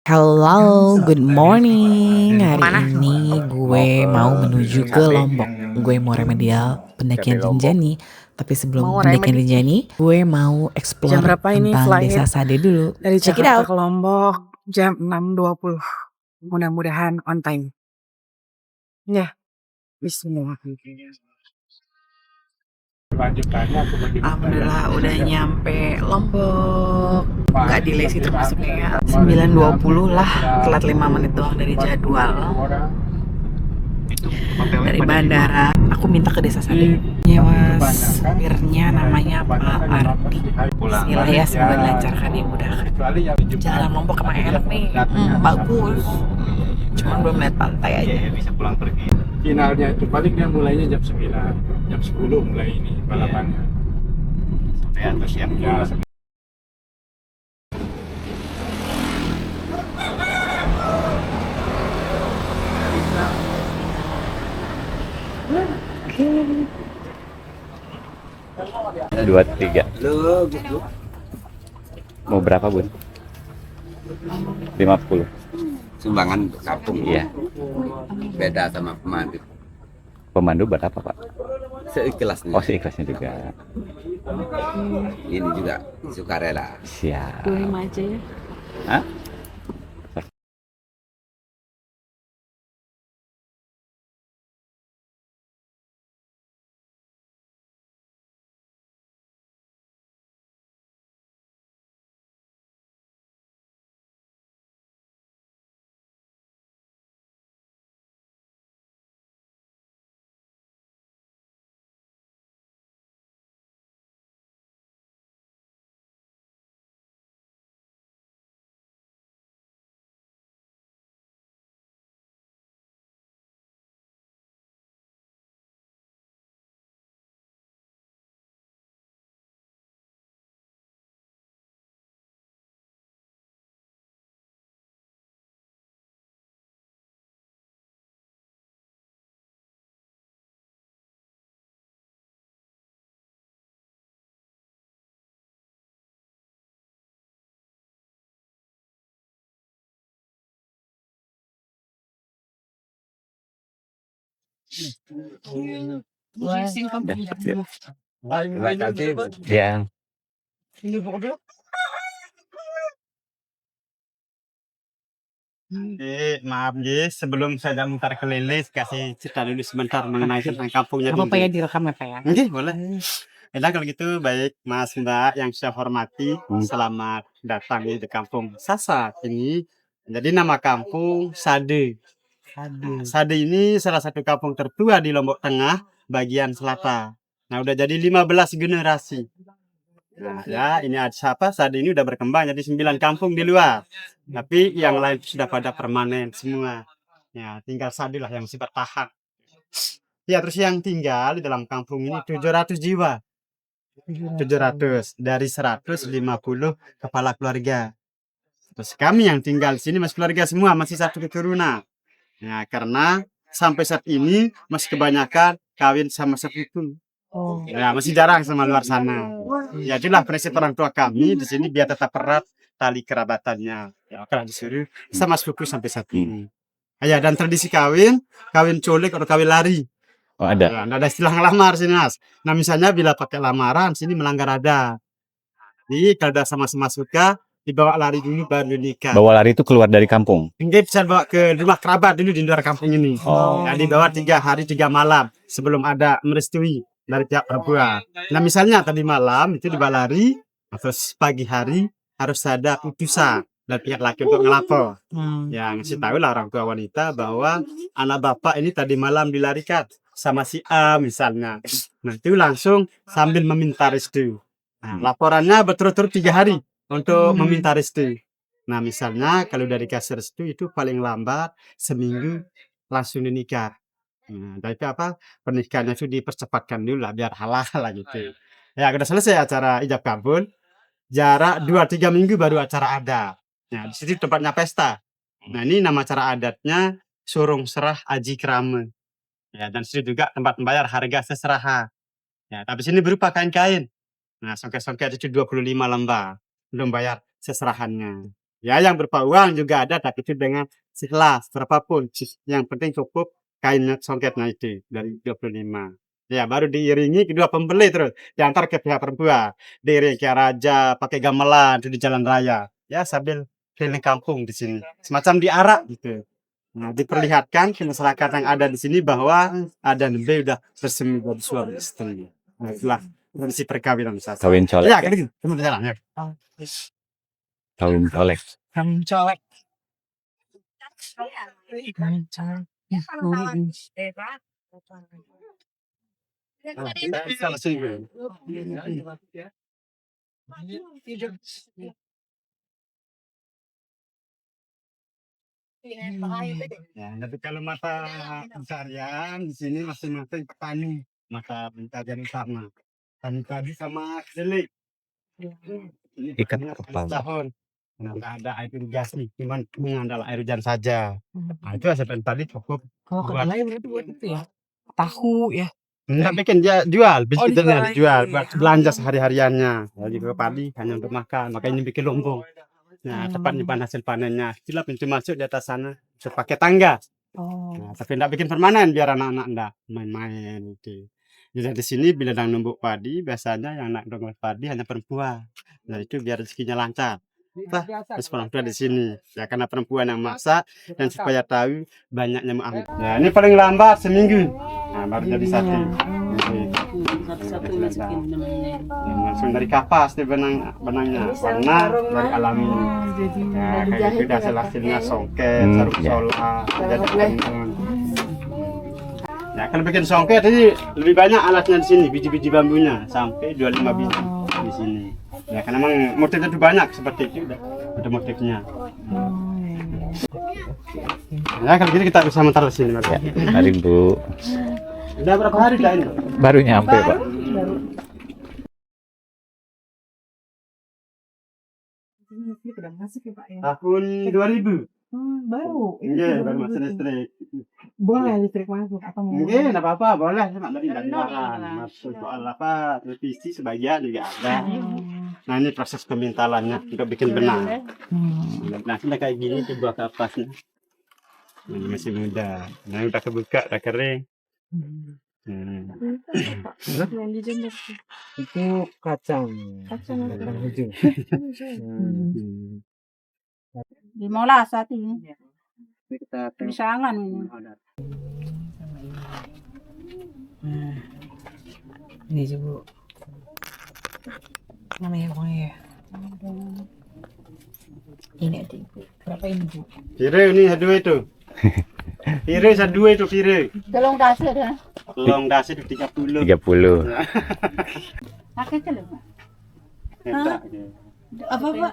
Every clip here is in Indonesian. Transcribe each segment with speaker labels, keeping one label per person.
Speaker 1: Hello, good morning. Hari
Speaker 2: Kemana?
Speaker 1: ini gue mau menuju ke Lombok. Gue mau remedial pendakian Rinjani. Tapi sebelum
Speaker 2: Mau
Speaker 1: pendakian
Speaker 2: remedi.
Speaker 1: Rinjani, gue mau
Speaker 2: Jam
Speaker 1: explore
Speaker 2: berapa ini
Speaker 1: tentang
Speaker 2: flight
Speaker 1: Desa Sade dulu.
Speaker 2: dari
Speaker 1: Check it
Speaker 2: Jakarta
Speaker 1: out.
Speaker 2: ke Lombok? Jam 6.20. Mudah-mudahan on time. Ya, bismillah. Alhamdulillah udah nyampe Lombok. Nggak delay sih termasuknya ya. 9.20 lah, telat 5 menit doang dari jadwal. Dari bandara, aku minta ke Desa Sade. Nyewa supirnya namanya Pak Ardi. Bismillah ya, semoga dilancarkan ya, dimudahkan. Jalan Lombok emang enak nih, bagus. Cuman belum lihat pantai aja.
Speaker 3: Bisa pulang pergi. Finalnya itu paling dia mulainya jam 9, jam 10 mulai ini balapannya. Sampai atas yang ya.
Speaker 4: Dua tiga. Mau berapa bun? 50.
Speaker 5: Sumbangan untuk kampung.
Speaker 4: Iya.
Speaker 5: Beda sama pemandu.
Speaker 4: Pemandu berapa pak?
Speaker 5: Seikhlasnya.
Speaker 4: Oh seikhlasnya juga.
Speaker 5: Ini juga sukarela.
Speaker 4: Siap.
Speaker 2: 25 aja ya.
Speaker 4: Hah? Ya.
Speaker 3: Maaf Ji, sebelum saya mutar keliling kasih cerita dulu sebentar mengenai tentang kampungnya
Speaker 2: Apa
Speaker 3: dulu.
Speaker 2: ya direkam ya Pak ya?
Speaker 3: Oke, boleh. Enak kalau gitu, baik Mas Mbak yang saya hormati, selamat datang di kampung Sasak ini. Jadi nama kampung Sade. Sade ini salah satu kampung tertua di Lombok Tengah, bagian selatan. Nah, udah jadi 15 generasi. Nah, ya, ini ada siapa? Sade ini udah berkembang jadi 9 kampung di luar. Tapi yang lain sudah pada permanen semua. Ya, tinggal Sade lah yang masih bertahan. Ya, terus yang tinggal di dalam kampung ini 700 jiwa. 700 dari 150 kepala keluarga. Terus kami yang tinggal di sini masih keluarga semua, masih satu keturunan. Ya, karena sampai saat ini masih kebanyakan kawin sama sepupu. Ya, masih jarang sama luar sana. Ya, itulah prinsip orang tua kami di sini biar tetap erat tali kerabatannya. Ya, kalau disuruh sama sepupu sampai saat ini. Ya, dan tradisi kawin, kawin culik atau kawin lari.
Speaker 4: Oh ada.
Speaker 3: Ya, nggak ada istilah ngelamar sini mas. Nah misalnya bila pakai lamaran sini melanggar adat. Jadi kalau udah sama-sama suka dibawa lari dulu baru nikah.
Speaker 4: Bawa lari itu keluar dari kampung.
Speaker 3: Mungkin bisa bawa ke rumah kerabat dulu di luar kampung ini.
Speaker 4: Oh.
Speaker 3: Ya, dibawa 3 hari 3 malam sebelum ada merestui dari pihak perempuan. Nah misalnya tadi malam itu dibawa lari, terus pagi hari harus ada putusan dari pihak laki untuk ngelapor. Yang ngasih tahu lah orang tua wanita bahwa anak bapak ini tadi malam dilarikan sama si A misalnya. Nah itu langsung sambil meminta restu. Nah, laporannya berturut-turut 3 hari untuk meminta restu. Nah misalnya kalau dari dikasih restu itu paling lambat seminggu langsung dinikah. Nah, tapi apa pernikahannya itu dipercepatkan dulu lah biar halal lah gitu. Ya udah selesai acara ijab kabul, jarak 2-3 minggu baru acara adat. Nah di situ tempatnya pesta. Nah ini nama acara adatnya surung serah aji krame. Ya dan situ juga tempat membayar harga seserahan. Ya tapi sini berupa kain-kain. Nah songket-songket itu 25 lembar belum bayar seserahannya. Ya, yang berupa uang juga ada, tapi itu dengan ikhlas, berapapun. Yang penting cukup kain songketnya itu dari 25. Ya, baru diiringi kedua pembeli terus diantar ke pihak perempuan. Diiringi ke raja, pakai gamelan itu di jalan raya. Ya, sambil keliling kampung di sini. Semacam diarak gitu. Nah, diperlihatkan ke masyarakat yang ada di sini bahwa ada Nembe udah bersemi dari suami istri. Nah, itulah tradisi perkawinan Sasak.
Speaker 4: Kawin colek.
Speaker 3: Ya, kayak gitu. Teman jalan ya.
Speaker 4: Kawin colek.
Speaker 2: Kamu colek.
Speaker 3: Ya, tapi kalau mata pencarian di sini masing-masing petani, mata pencarian utama. Tani padi sama kedelai. Ini
Speaker 4: Ikat
Speaker 3: petani
Speaker 4: kepala.
Speaker 3: tahun. Nggak ada air irigasi, cuma mengandalkan air hujan saja. Nah, itu hasil tadi cukup.
Speaker 2: Kalau
Speaker 3: Buat-
Speaker 2: kedelai berarti buat itu ya. Tahu ya.
Speaker 3: Enggak bikin dia jual,
Speaker 2: Oh,
Speaker 3: biskuitnya
Speaker 2: dijual
Speaker 3: dijual
Speaker 2: lagi.
Speaker 3: buat belanja sehari-hariannya. Jadi ke padi hanya untuk makan, makanya bikin lumbung. Nah, tempat nyimpan hasil panennya. Itulah pintu masuk di atas sana. Bisa pakai tangga.
Speaker 2: Oh.
Speaker 3: Nah, tapi enggak bikin permanen biar anak-anak enggak main-main gitu. Jadi di sini bila sedang numbuk padi, biasanya yang nak numbuk padi hanya perempuan. Nah, itu biar rezekinya lancar. Terus orang tua di sini. Ya karena perempuan yang masak dan supaya tahu banyaknya mengambil. Nah, ini paling lambat seminggu. Nah, baru jadi sate. Langsung dari kapas dia benangnya warna dari alami. Nah, kayak gitu hasilnya songket, saruk
Speaker 4: ya.
Speaker 3: sola, jadi teman. Ya kalau bikin songket ini lebih banyak alatnya di sini, biji-biji bambunya sampai 25 biji di sini. Ya karena memang motifnya itu banyak seperti itu udah ada motifnya. Ya kalau gitu kita bisa mentar di sini. Mas.
Speaker 4: Ya, mari Bu.
Speaker 3: Udah berapa hari dah ini?
Speaker 4: Baru nyampe, Pak.
Speaker 3: Tahun 2000.
Speaker 2: Baru.
Speaker 3: Iya, baru masuk listrik.
Speaker 2: Boleh listrik masuk apa mau?
Speaker 3: Mungkin enggak apa-apa, boleh cuma dari dilarang. Masuk soal apa, televisi sebagian juga ada. Nah, ini proses pemintalannya untuk bikin benang. Nah, sudah kayak gini dibuat ke atasnya. Ini masih muda. Nah, udah kebuka, udah kering.
Speaker 6: Itu kacang hijau.
Speaker 7: Dimola saat ini.
Speaker 6: Ini kita
Speaker 7: Misangan ini.
Speaker 2: Ini aja Bu. Namanya pokoknya ya. Ini ada Ibu. Berapa ini Bu?
Speaker 3: Pire ini dua itu. Pire dua itu pire.
Speaker 7: Tolong dasar ya.
Speaker 3: Tolong dasar 30.
Speaker 4: 30.
Speaker 7: Pakai celung.
Speaker 3: Enggak.
Speaker 7: Apa Pak?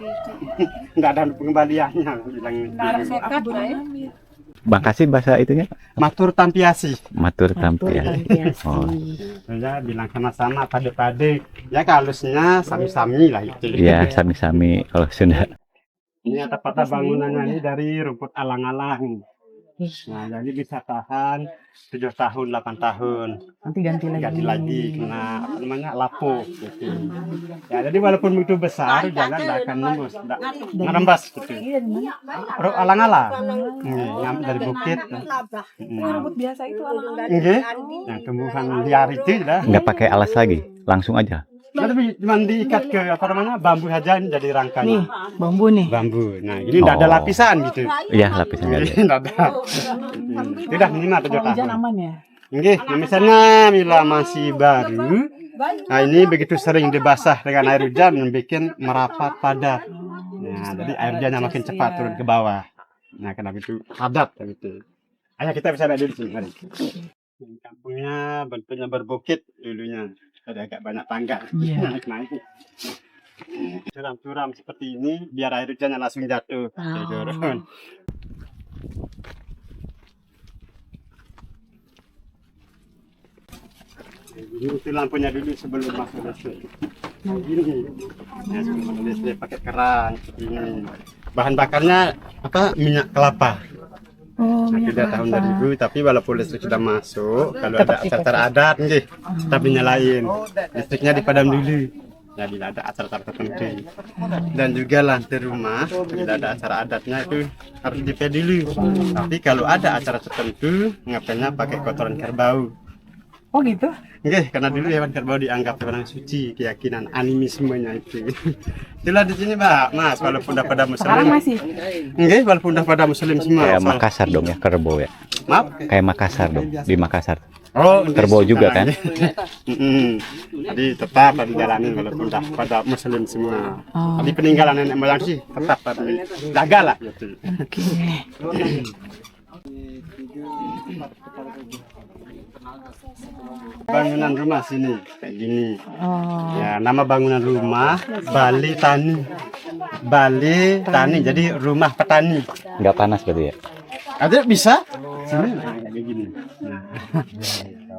Speaker 3: Enggak ada pengembaliannya bilang.
Speaker 7: Sekat ya.
Speaker 4: Makasih bahasa itunya.
Speaker 3: Matur tampiasi.
Speaker 4: Matur tampil. Oh,
Speaker 3: Ya bilang sama-sama pade-pade. Ya kalusnya sami-sami lah itu.
Speaker 4: iya, sami-sami kalau Sunda.
Speaker 3: Ini atap-atap bangunannya ini dari rumput alang-alang. Nah, jadi bisa tahan 7 tahun, 8 tahun.
Speaker 2: Nanti ganti lagi.
Speaker 3: Kena apa namanya lapo gitu. Ya, jadi walaupun itu besar, jangan nggak akan nembus, nggak ngerembas gitu. Alang-alang. Ngambil dari bukit.
Speaker 2: Rumput biasa itu alang-alang.
Speaker 3: Nggih. Yang tumbuhan liar itu dah.
Speaker 4: Nggak pakai alas lagi, langsung aja.
Speaker 3: Nah, tapi cuma diikat ke apa namanya bambu aja jadi
Speaker 2: Nih,
Speaker 3: rangkanya.
Speaker 2: bambu nih.
Speaker 3: Bambu. Nah, ini enggak ada
Speaker 4: Oh.
Speaker 3: lapisan gitu.
Speaker 4: Iya, lapisan nggak ada.
Speaker 3: Enggak ada. Tidak minimal 7
Speaker 2: Kalau hujan
Speaker 3: tahun.
Speaker 2: aman ya.
Speaker 3: Nggih, nah misalnya bila masih baru, nah ini begitu sering dibasah dengan air hujan membuat merapat padat. Nah, jadi air hujannya makin cepat turun ke bawah. Nah, kenapa itu padat gitu. Ayo kita bisa lihat di sini. Mari. Kampungnya bentuknya berbukit dulunya. Ada agak banyak tangga.
Speaker 2: Iya.
Speaker 3: Naik-naik. Curam-curam seperti ini biar air hujannya langsung jatuh. Turun. Ini itu lampunya dulu sebelum masuk listrik. Nah, gini. Ya, sebelum masuk listrik pakai kerang seperti ini. Bahan bakarnya apa? Minyak kelapa.
Speaker 2: Oh,
Speaker 3: Nah, tidak tahun 2000, tapi walaupun listrik sudah masuk, kalau ada acara adat, nggih, tetap dinyalain. Listriknya dipadam dulu. ya bila ada acara-acara tertentu. Dan juga lantai rumah bila ada acara adatnya itu harus dipel dulu. Tapi kalau ada acara tertentu ngepelnya pakai kotoran kerbau.
Speaker 2: Oh gitu.
Speaker 3: Oke, karena dulu hewan kerbau dianggap hewan yang suci, keyakinan animismenya itu. Itulah di sini, Mbak, Mas, walaupun udah pada
Speaker 2: Sekarang
Speaker 3: muslim.
Speaker 2: masih.
Speaker 3: Oke, walaupun udah pada muslim semua.
Speaker 4: Kayak
Speaker 3: Soal-
Speaker 4: Makassar dong ya, kerbau ya.
Speaker 3: Maaf.
Speaker 4: Kayak Makassar dong, di Makassar.
Speaker 3: Oh,
Speaker 4: Kerbau juga kan?
Speaker 3: Jadi tetap dijalanin walaupun udah pada muslim semua. Tapi peninggalan nenek moyang sih tetap pada jaga lah gitu.
Speaker 2: Oke.
Speaker 3: Bangunan rumah sini kayak gini.
Speaker 2: Oh.
Speaker 3: Ya, nama bangunan rumah Bali Tani. Bali Tani, jadi rumah petani.
Speaker 4: Nggak panas berarti ya?
Speaker 3: Ada bisa? Sini nah, kayak gini.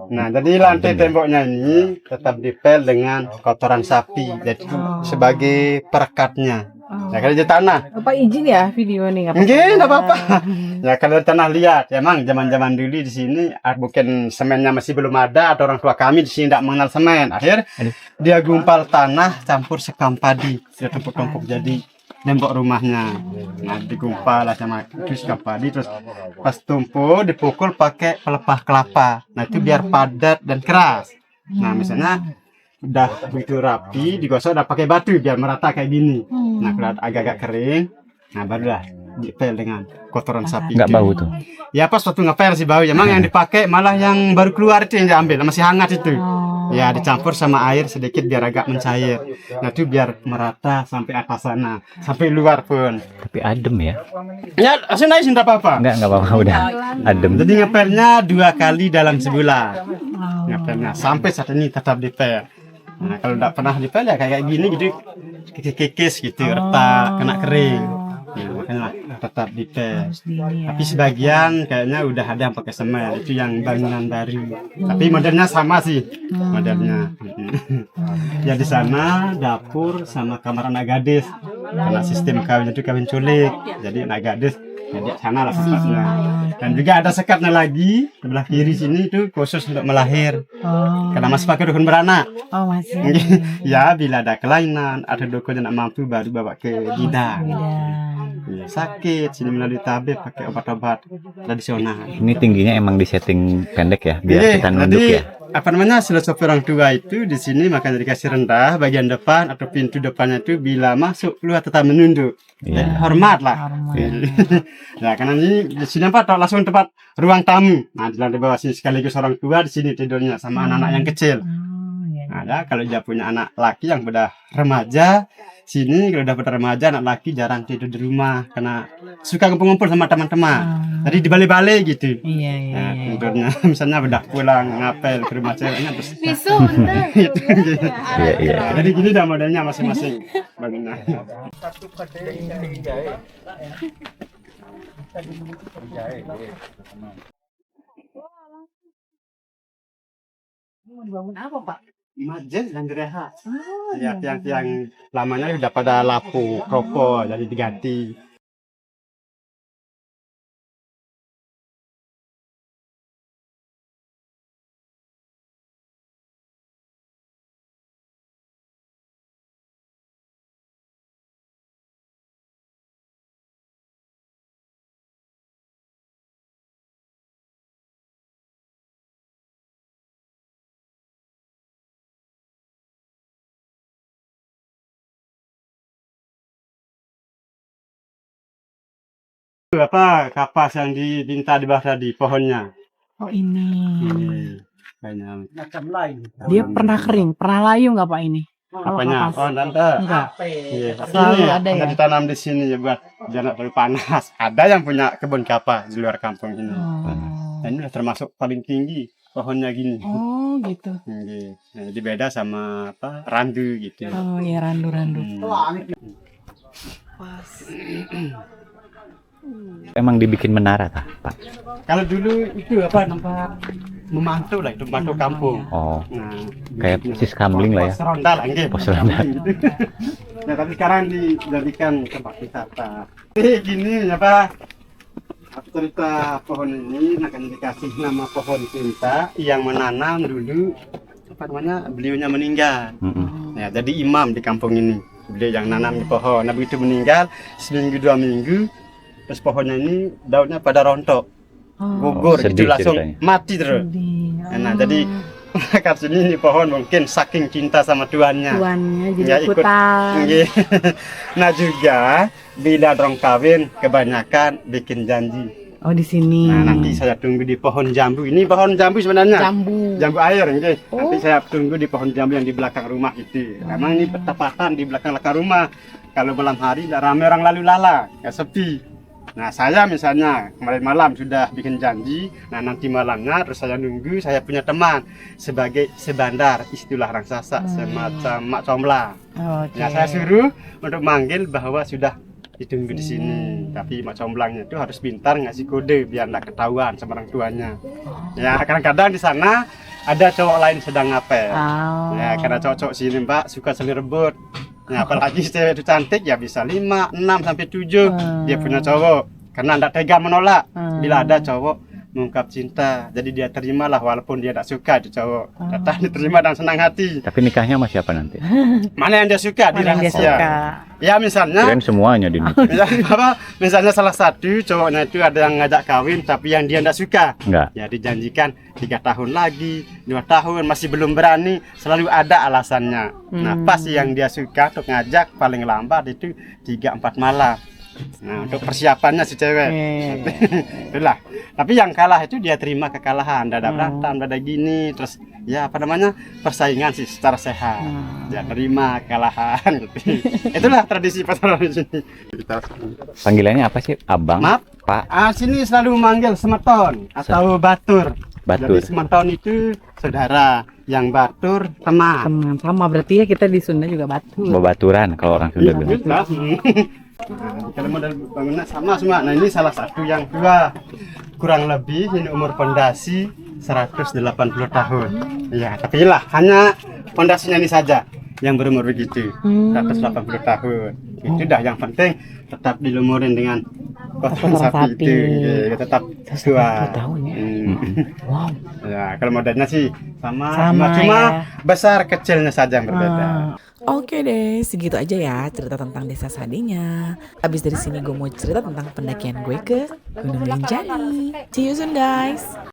Speaker 3: Nah, jadi lantai temboknya ini tetap dipel dengan kotoran sapi, jadi sebagai perekatnya. Ya kalau di tanah,
Speaker 2: Bapak izin ya video nih nggak
Speaker 3: mungkin nggak apa-apa. Ya kalau di tanah lihat, ya, emang zaman-zaman dulu di sini mungkin semennya masih belum ada atau orang tua kami di sini tidak mengenal semen. Akhir dia gumpal tanah campur sekam padi, dia tumpuk-tumpuk jadi tembok rumahnya. Nah, digumpal lah sama itu sekam padi, terus pas tumpuk dipukul pakai pelepah kelapa. Nah, itu biar padat dan keras. Nah, misalnya udah begitu rapi, digosok udah pakai batu biar merata kayak gini. Nah, kalau agak-agak kering, nah barulah dipel dengan kotoran sapi.
Speaker 4: Nggak
Speaker 3: itu.
Speaker 4: bau tuh?
Speaker 3: Ya pas waktu ngepel sih bau. Emang yang dipakai malah yang baru keluar itu yang diambil, masih hangat itu. Ya dicampur sama air sedikit biar agak mencair. Nah itu biar merata sampai atas sana, sampai luar pun.
Speaker 4: Tapi adem ya?
Speaker 3: Ya langsung naik tidak apa-apa.
Speaker 4: Nggak apa-apa, udah adem.
Speaker 3: Jadi ngepelnya 2 kali dalam sebulan. Ngepelnya sampai saat ini tetap dipel. Nah kalau tidak pernah dipel ya kayak gini gitu, kikis gitu, retak, kena kering. Nah, makanya tetap dipel. Tapi sebagian kayaknya udah ada yang pakai semen, itu yang bangunan baru. Tapi modelnya sama sih, modelnya. Ya di sana dapur sama kamar anak gadis. Karena sistem kawin itu kawin culik, jadi anak gadis jadi sana lah tempatnya. Dan juga ada sekatnya lagi sebelah kiri sini itu khusus untuk melahir. Karena masih pakai dukun beranak.
Speaker 2: Oh masih.
Speaker 3: Ya bila ada kelainan, ada dukun yang tak mampu baru bawa ke bidan. Ya, sakit sini melalui tabib pakai obat-obat tradisional.
Speaker 4: Ini tingginya emang di setting pendek ya, biar
Speaker 3: Jadi,
Speaker 4: kita nunduk
Speaker 3: jadi,
Speaker 4: ya.
Speaker 3: apa namanya filosofi orang tua itu di sini makanya dikasih rendah bagian depan atau pintu depannya itu bila masuk keluar tetap menunduk.
Speaker 4: Iya.
Speaker 3: Jadi hormat lah. Ya karena ini di sini apa langsung tempat ruang tamu. Nah di lantai bawah sini sekaligus orang tua di sini tidurnya sama anak-anak yang kecil. Nah, ya, kalau dia punya anak laki yang udah remaja, sini kalau udah pada remaja anak laki jarang tidur di rumah karena suka ngumpul-ngumpul sama teman-teman. Jadi di balik-balik gitu.
Speaker 2: Iya iya.
Speaker 3: Nah, tidurnya misalnya udah pulang ngapel ke rumah ceweknya terus.
Speaker 7: Bisu,
Speaker 3: Gitu.
Speaker 4: Iya, iya.
Speaker 3: Jadi gini dah modelnya masing-masing bangunan.
Speaker 2: Bangun apa Pak?
Speaker 3: Majen dan direhat. Ya tiang-tiang lamanya udah pada lapu, kropo, jadi diganti. Apa kapas yang diminta di bawah tadi pohonnya?
Speaker 2: Oh ini.
Speaker 3: Banyak.
Speaker 2: Dia pernah kering, pernah layu nggak Pak ini? Kalau
Speaker 3: Apanya?
Speaker 2: kapas.
Speaker 3: Oh, tante.
Speaker 2: Enggak.
Speaker 3: Iya, tapi
Speaker 2: Selalu
Speaker 3: ini
Speaker 2: ada ya?
Speaker 3: ditanam di sini ya buat biar nggak terlalu panas. Ada yang punya kebun kapas di luar kampung ini. Dan ini udah termasuk paling tinggi pohonnya gini.
Speaker 2: Oh gitu.
Speaker 3: Iya. Nah, jadi beda sama apa randu gitu.
Speaker 2: Oh ya randu-randu.
Speaker 4: Emang dibikin menara tah, Pak?
Speaker 3: Kalau dulu itu apa tempat memantau lah, itu memantau kampung.
Speaker 4: Oh,
Speaker 3: Nah,
Speaker 4: kayak sis kamling lah ya.
Speaker 3: Pos ronda lah, nggih.
Speaker 4: Pos ronda.
Speaker 3: Gitu. Nah, tapi sekarang dijadikan tempat wisata. Gini apa? Cerita pohon ini akan dikasih nama pohon cinta yang menanam dulu apa namanya beliaunya meninggal.
Speaker 4: Mm-mm.
Speaker 3: Ya Ya, jadi imam di kampung ini. Beliau yang nanam di pohon. Nah, begitu meninggal, seminggu 2 minggu, terus pohonnya ini daunnya pada rontok. Gugur,
Speaker 4: sedih
Speaker 3: gitu langsung
Speaker 4: ceritanya.
Speaker 3: mati terus. Nah, jadi kat sini ini pohon mungkin saking cinta sama tuannya.
Speaker 2: Tuannya jadi
Speaker 3: Ya, ikut.
Speaker 2: ikutan.
Speaker 3: Nggih. Nah, juga bila orang kawin kebanyakan bikin janji.
Speaker 2: Oh di sini.
Speaker 3: Nah, nanti saya tunggu di pohon jambu. Ini pohon jambu sebenarnya.
Speaker 2: Jambu.
Speaker 3: Jambu air, nggih. Nanti saya tunggu di pohon jambu yang di belakang rumah itu. Memang ini bertepatan di belakang rumah. Kalau malam hari tidak ramai orang lalu lala, ya sepi. Nah, saya misalnya kemarin malam sudah bikin janji. Nah, nanti malamnya terus saya nunggu, saya punya teman sebagai sebandar, istilah raksasa, semacam mak comblang.
Speaker 2: Oke.
Speaker 3: Ya, saya suruh untuk manggil bahwa sudah ditunggu di sini. Tapi mak comblangnya itu harus pintar ngasih kode biar nggak ketahuan sama orang tuanya. Ya, kadang-kadang di sana ada cowok lain sedang ngapel.
Speaker 2: Oh.
Speaker 3: Ya, karena cowok-cowok sini Mbak suka saling rebut. Nah, apalagi cewek itu cantik ya bisa 5, 6 sampai 7 dia punya cowok. Karena enggak tega menolak bila ada cowok mengungkap cinta. Jadi dia terimalah walaupun dia tidak suka itu cowok. Tetap diterima dan senang hati.
Speaker 4: Tapi nikahnya sama siapa nanti?
Speaker 3: Mana yang dia suka di
Speaker 2: Mana yang dia
Speaker 3: rahasia.
Speaker 2: suka.
Speaker 3: Ya misalnya
Speaker 4: Kirain semuanya di nikah.
Speaker 3: misalnya salah satu cowoknya itu ada yang ngajak kawin tapi yang dia tidak suka.
Speaker 4: Enggak.
Speaker 3: Ya dijanjikan 3 tahun lagi, 2 tahun masih belum berani, selalu ada alasannya. Nah, pas yang dia suka untuk ngajak paling lambat itu 3-4 malam. Nah, untuk persiapannya si cewek. Itulah. Tapi yang kalah itu dia terima kekalahan, tidak ada berantem, tidak ada gini, terus ya apa namanya? Persaingan sih secara sehat. Dia terima kekalahan gitu. Itulah tradisi pasaran di sini.
Speaker 4: Panggilannya apa sih? Abang?
Speaker 3: Maaf.
Speaker 4: Pak?
Speaker 3: Sini selalu memanggil semeton atau batur.
Speaker 4: Batur.
Speaker 3: Jadi semeton itu saudara, yang batur teman.
Speaker 2: Teman sama berarti ya kita di Sunda juga batu.
Speaker 4: Bebaturan kalau orang Sunda bilang.
Speaker 3: Nah, kalau model bangunan sama semua. Nah, ini salah satu yang tua. Kurang lebih ini umur pondasi 180 tahun. Ya, tapi lah hanya pondasinya ini saja yang berumur begitu. 180 tahun. Itu dah yang penting tetap dilumurin dengan kotoran sapi itu. Ya, tetap tua.
Speaker 2: 180 tahun ya.
Speaker 3: Wow. Ya, kalau modelnya sih sama
Speaker 2: Sama
Speaker 3: cuma
Speaker 2: ya.
Speaker 3: besar kecilnya saja yang berbeda.
Speaker 1: Oke deh, segitu aja ya cerita tentang Desa Sadinya. Abis dari sini gue mau cerita tentang pendakian gue ke Gunung Rinjani. See you soon guys.